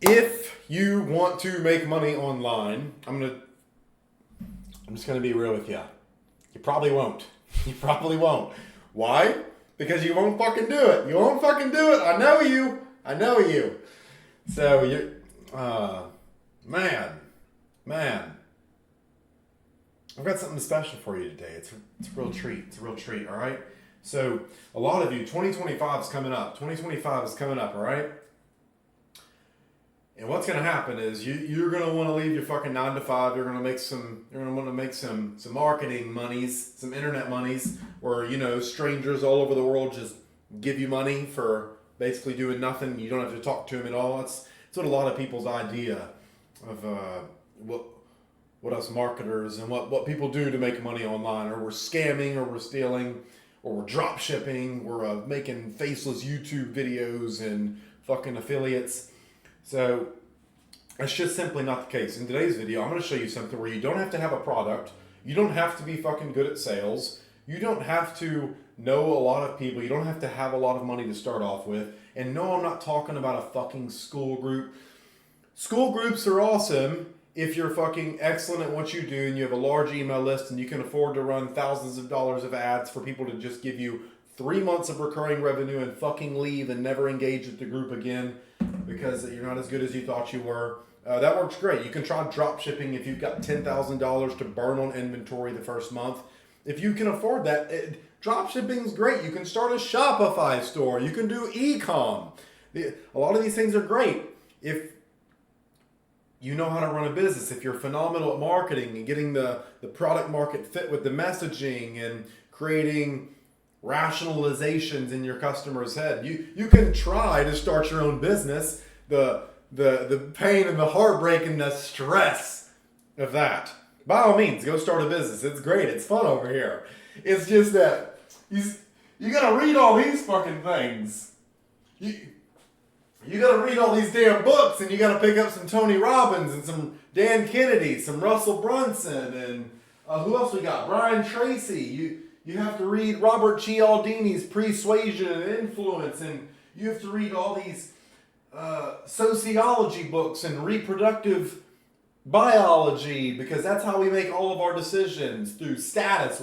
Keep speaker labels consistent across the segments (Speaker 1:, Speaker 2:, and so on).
Speaker 1: If you want to make money online, I'm just gonna be real with you. You probably won't. You probably won't. Why? Because you won't fucking do it. You won't fucking do it. I know you. I know you. So man. I've got something special for you today. It's a real treat. It's a real treat. All right. So a lot of you, 2025 is coming up. 2025 is coming up. All right. And what's going to happen is you're going to want to leave your fucking 9 to 5. You're going to want to make some marketing monies, some internet monies, where, you know, strangers all over the world just give you money for basically doing nothing. You don't have to talk to them at all. It's what a lot of people's idea of what us marketers and what people do to make money online, or we're scamming, or we're stealing, or we're drop shipping, we're making faceless YouTube videos and fucking affiliates. So that's just simply not the case. In today's video, I'm going to show you something where you don't have to have a product. You don't have to be fucking good at sales. You don't have to know a lot of people. You don't have to have a lot of money to start off with. And no, I'm not talking about a fucking school group. School groups are awesome if you're fucking excellent at what you do and you have a large email list and you can afford to run thousands of dollars of ads for people to just give you 3 months of recurring revenue and fucking leave and never engage with the group again because you're not as good as you thought you were. That works great. You can try drop shipping if you've got $10,000 to burn on inventory the first month. If you can afford that, drop shipping is great. You can start a Shopify store. You can do e-com. A lot of these things are great if you know how to run a business. If you're phenomenal at marketing and getting the product market fit with the messaging and creating rationalizations in your customer's head, you can try to start your own business. The pain and the heartbreak and the stress of that, by all means, go start a business. It's great. It's fun over here. It's just that you gotta read all these fucking things. You gotta read all these damn books, and you gotta pick up some Tony Robbins and some Dan Kennedy, some Russell Brunson, and who else we got? Brian Tracy. You have to read Robert Cialdini's Persuasion and Influence, and you have to read all these sociology books and reproductive biology, because that's how we make all of our decisions, through status.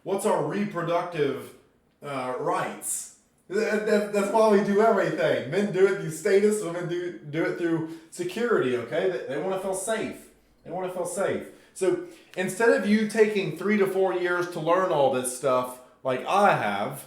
Speaker 1: What's our reproductive rights? That's why we do everything. Men do it through status, women do it through security, okay? They want to feel safe. They want to feel safe. So instead of you taking 3 to 4 years to learn all this stuff like I have,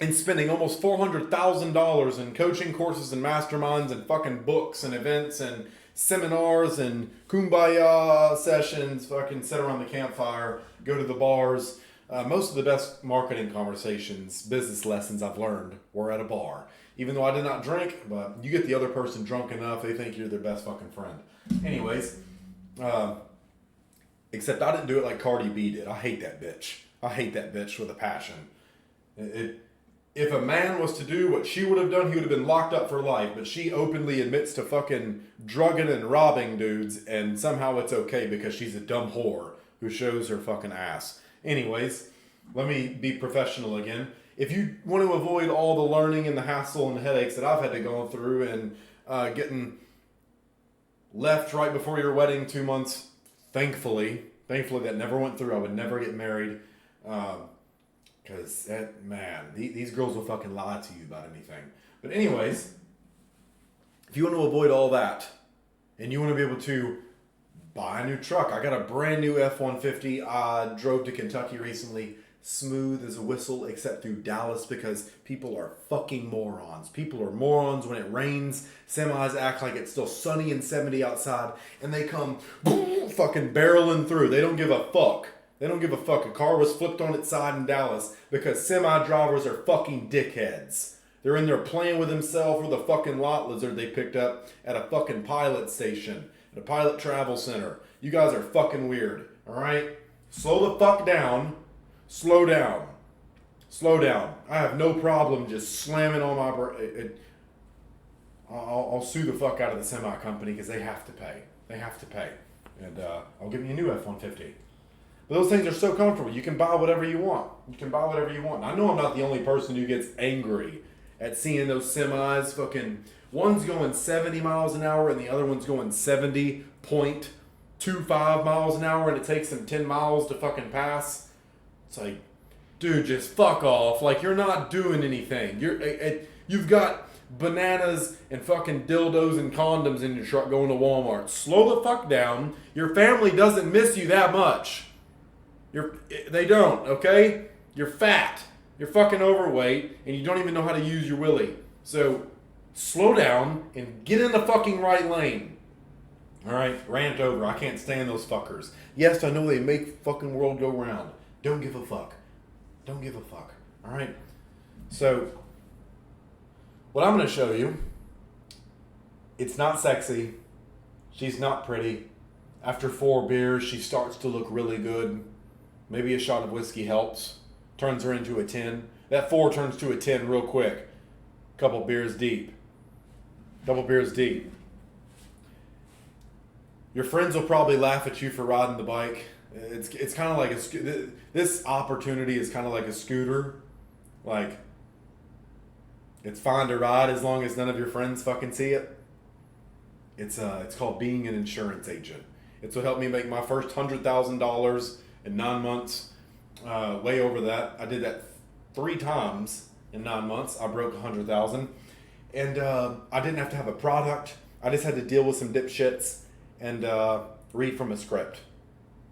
Speaker 1: and spending almost $400,000 in coaching courses and masterminds and fucking books and events and seminars and kumbaya sessions, fucking sit around the campfire, go to the bars. Most of the best marketing conversations, business lessons I've learned were at a bar. Even though I did not drink, but you get the other person drunk enough, they think you're their best fucking friend. Anyways, except I didn't do it like Cardi B did. I hate that bitch. I hate that bitch with a passion. If a man was to do what she would have done, he would have been locked up for life. But she openly admits to fucking drugging and robbing dudes, and somehow it's okay because she's a dumb whore who shows her fucking ass. Anyways, let me be professional again. If you want to avoid all the learning and the hassle and the headaches that I've had to go through, and getting left right before your wedding 2 months, thankfully that never went through. I would never get married. Because these girls will fucking lie to you about anything. But anyways, if you want to avoid all that, and you want to be able to buy a new truck. I got a brand new F-150. I drove to Kentucky recently. Smooth as a whistle, except through Dallas, because people are fucking morons. People are morons when it rains. Semis act like it's still sunny and 70 outside, and they come fucking barreling through. They don't give a fuck. They don't give a fuck. A car was flipped on its side in Dallas because semi-drivers are fucking dickheads. They're in there playing with themselves with a fucking lot lizard they picked up at a fucking pilot station. At a pilot travel center. You guys are fucking weird, alright? Slow the fuck down. Slow down. Slow down. I have no problem just slamming on my I'll sue the fuck out of the semi company because they have to pay. They have to pay. And I'll give you a new F-150. But those things are so comfortable. You can buy whatever you want. You can buy whatever you want. I know I'm not the only person who gets angry at seeing those semis fucking, one's going 70 miles an hour and the other one's going 70.25 miles an hour and it takes them 10 miles to fucking pass. It's like, dude, just fuck off. Like, you're not doing anything. You've got bananas and fucking dildos and condoms in your truck going to Walmart. Slow the fuck down. Your family doesn't miss you that much. They don't, okay? You're fat. You're fucking overweight, and you don't even know how to use your willy. So, slow down and get in the fucking right lane. Alright, rant over. I can't stand those fuckers. Yes, I know they make fucking world go round. Don't give a fuck. Don't give a fuck. Alright? So, what I'm going to show you, it's not sexy. She's not pretty. After 4 beers, she starts to look really good. Maybe a shot of whiskey helps. Turns her into a 10. That 4 turns to a 10 real quick. Couple beers deep. Your friends will probably laugh at you for riding the bike. It's kind of like this opportunity is kind of like a scooter. Like, it's fine to ride as long as none of your friends fucking see it. It's called being an insurance agent. It's what helped me make my first $100,000 in 9 months. Way over that. I did that 3 times in 9 months. I broke 100,000, and I didn't have to have a product. I just had to deal with some dipshits and read from a script.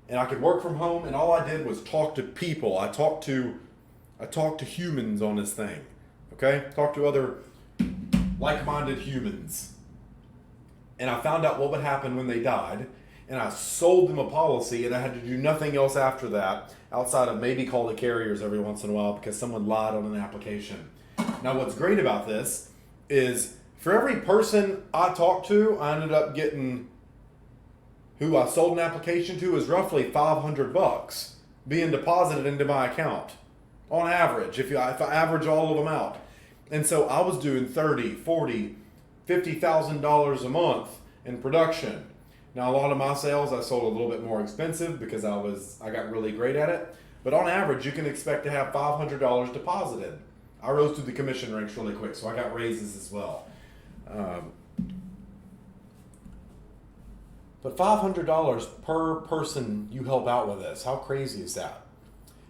Speaker 1: And I could work from home, and all I did was talk to people. I talked to humans on this thing. Okay? Talk to other like-minded humans. And I found out what would happen when they died. And I sold them a policy, and I had to do nothing else after that, outside of maybe call the carriers every once in a while because someone lied on an application. Now, what's great about this is for every person I talked to, I ended up getting, who I sold an application to, is roughly $500 being deposited into my account on average, if I average all of them out. And so I was doing $30,000, $40,000, $50,000 a month in production. Now, a lot of my sales I sold a little bit more expensive because I got really great at it. But on average, you can expect to have $500 deposited. I rose through the commission ranks really quick, so I got raises as well. But $500 per person you help out with this. How crazy is that?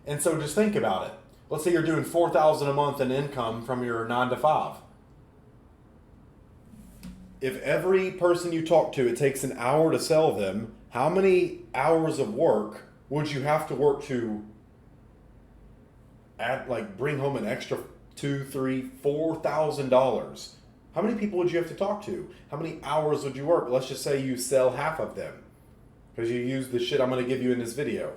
Speaker 1: And so just think about it. Let's say you're doing $4,000 a month in income from your 9 to 5. If every person you talk to, it takes an hour to sell them, how many hours of work would you have to work to bring home an extra $2,000, $3,000, $4,000? How many people would you have to talk to? How many hours would you work? Let's just say you sell half of them because you use the shit I'm going to give you in this video.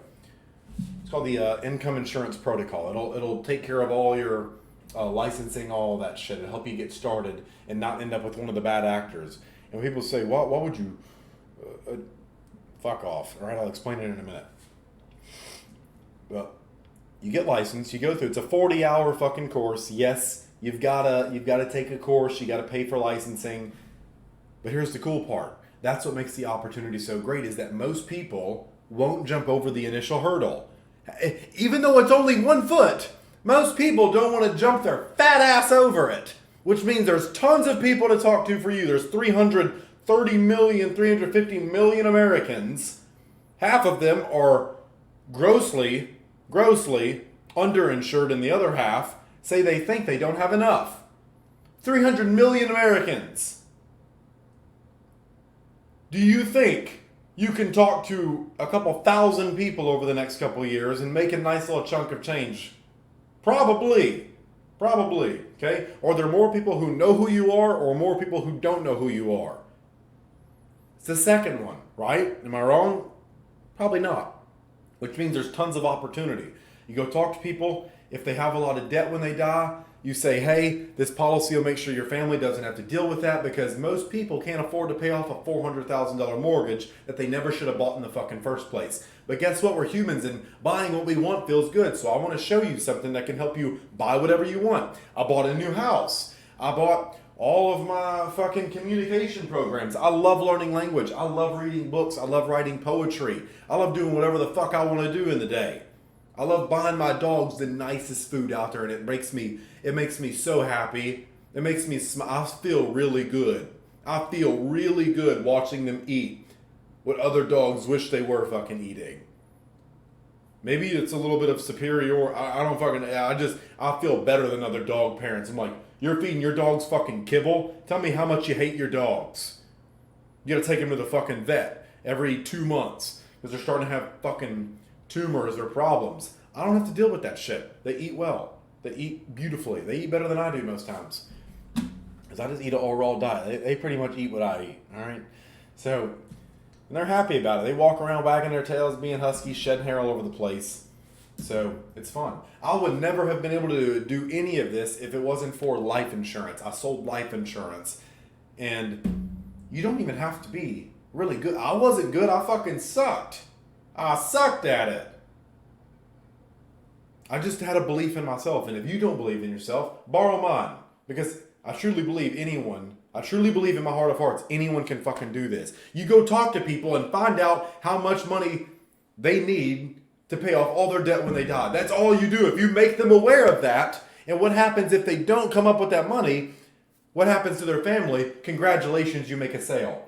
Speaker 1: It's called the Income Insurance Protocol. It'll take care of all your licensing, all of that shit. It'll help you get started and not end up with one of the bad actors. And when people say, why would you fuck off? All right, I'll explain it in a minute. Well, you get licensed, you go through, it's a 40-hour fucking course. Yes, you've gotta take a course, you gotta pay for licensing. But here's the cool part. That's what makes the opportunity so great, is that most people won't jump over the initial hurdle. Even though it's only 1 foot, most people don't want to jump their fat ass over it, which means there's tons of people to talk to for you. There's 330 million, 350 million Americans. Half of them are grossly underinsured, and the other half say they think they don't have enough. 300 million Americans. Do you think you can talk to a couple thousand people over the next couple of years and make a nice little chunk of change? Probably, okay? Are there more people who know who you are or more people who don't know who you are? It's the second one, right? Am I wrong? Probably not. Which means there's tons of opportunity. You go talk to people. If they have a lot of debt when they die, you say, hey, this policy will make sure your family doesn't have to deal with that, because most people can't afford to pay off a $400,000 mortgage that they never should have bought in the fucking first place. But guess what? We're humans, and buying what we want feels good. So I want to show you something that can help you buy whatever you want. I bought a new house. I bought all of my fucking communication programs. I love learning language. I love reading books. I love writing poetry. I love doing whatever the fuck I want to do in the day. I love buying my dogs the nicest food out there, and it makes me so happy. It makes me I feel really good. I feel really good watching them eat what other dogs wish they were fucking eating. Maybe it's a little bit of superior. I don't fucking. I feel better than other dog parents. I'm like, you're feeding your dogs fucking kibble? Tell me how much you hate your dogs. You gotta take them to the fucking vet every 2 months because they're starting to have fucking tumors or problems. I don't have to deal with that shit. They eat well. They eat beautifully. They eat better than I do most times. Because I just eat an all raw diet. They pretty much eat what I eat. Alright? So, and they're happy about it. They walk around wagging their tails, being huskies, shedding hair all over the place. So, it's fun. I would never have been able to do any of this if it wasn't for life insurance. I sold life insurance. And you don't even have to be really good. I wasn't good. I fucking sucked. I sucked at it. I just had a belief in myself. And if you don't believe in yourself, borrow mine. Because I truly believe in my heart of hearts, anyone can fucking do this. You go talk to people and find out how much money they need to pay off all their debt when they die. That's all you do. If you make them aware of that, and what happens if they don't come up with that money, what happens to their family? Congratulations, you make a sale.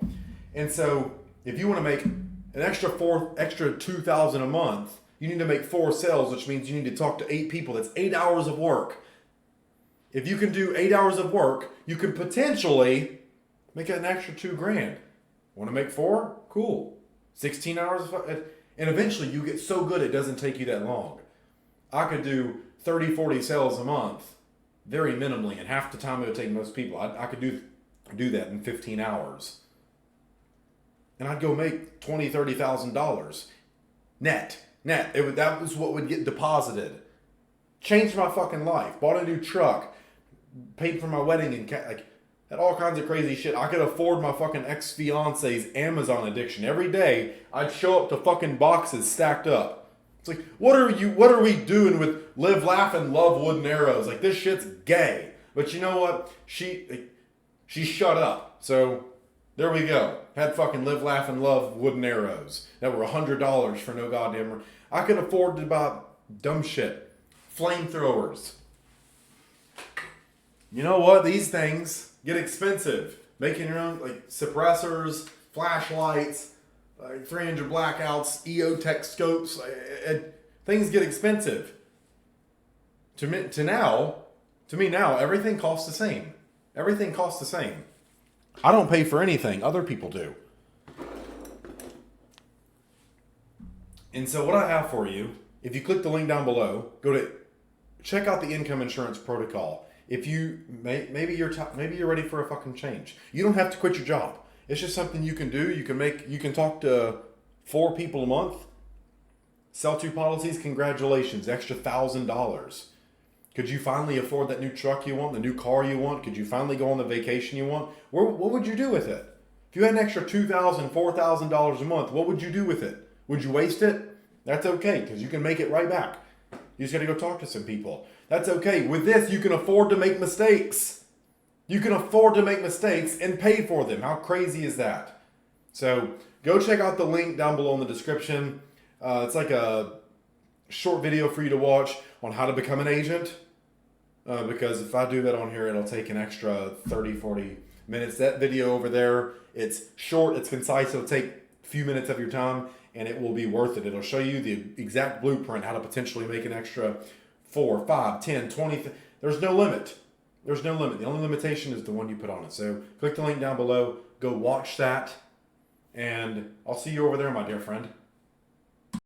Speaker 1: And so, if you want to make an extra $2,000 a month, you need to make 4 sales, which means you need to talk to 8 people. That's 8 hours of work. If you can do 8 hours of work, you can potentially make an extra $2,000. Want to make 4? Cool. 16 hours, and eventually you get so good it doesn't take you that long. I could do 30, 40 sales a month, very minimally, and half the time it would take most people. I could do that in 15 hours. And I'd go make $20,000, $30,000 net. That was what would get deposited. Changed my fucking life. Bought a new truck. Paid for my wedding and had all kinds of crazy shit. I could afford my fucking ex-fiance's Amazon addiction. Every day I'd show up to fucking boxes stacked up. It's like, what are we doing with live, laugh, and love wooden arrows? Like, this shit's gay. But you know what? She shut up. So there we go. Had fucking live, laugh, and love wooden arrows that were $100 for no goddamn. I could afford to buy dumb shit. Flamethrowers. You know what? These things get expensive. Making your own, suppressors, flashlights, 300 blackouts, EOTech scopes. Things get expensive. To me now, everything costs the same. Everything costs the same. I don't pay for anything. Other people do. And so what I have for you, if you click the link down below, check out the income insurance protocol. If you maybe you're ready for a fucking change. You don't have to quit your job. It's just something you can do. You can talk to 4 people a month. Sell 2 policies. Congratulations, extra $1,000. Could you finally afford that new truck you want, the new car you want? Could you finally go on the vacation you want? What would you do with it? If you had an extra $2,000, $4,000 a month, what would you do with it? Would you waste it? That's okay, because you can make it right back. You just got to go talk to some people. That's okay. With this, you can afford to make mistakes. You can afford to make mistakes and pay for them. How crazy is that? So go check out the link down below in the description. It's like a short video for you to watch on how to become an agent. Because if I do that on here, it'll take an extra 30, 40 minutes. That video over there, it's short, it's concise, it'll take a few minutes of your time, and it will be worth it. It'll show you the exact blueprint, how to potentially make an extra 4, 5, 10, 20. There's no limit. There's no limit. The only limitation is the one you put on it. So click the link down below, go watch that, and I'll see you over there, my dear friend.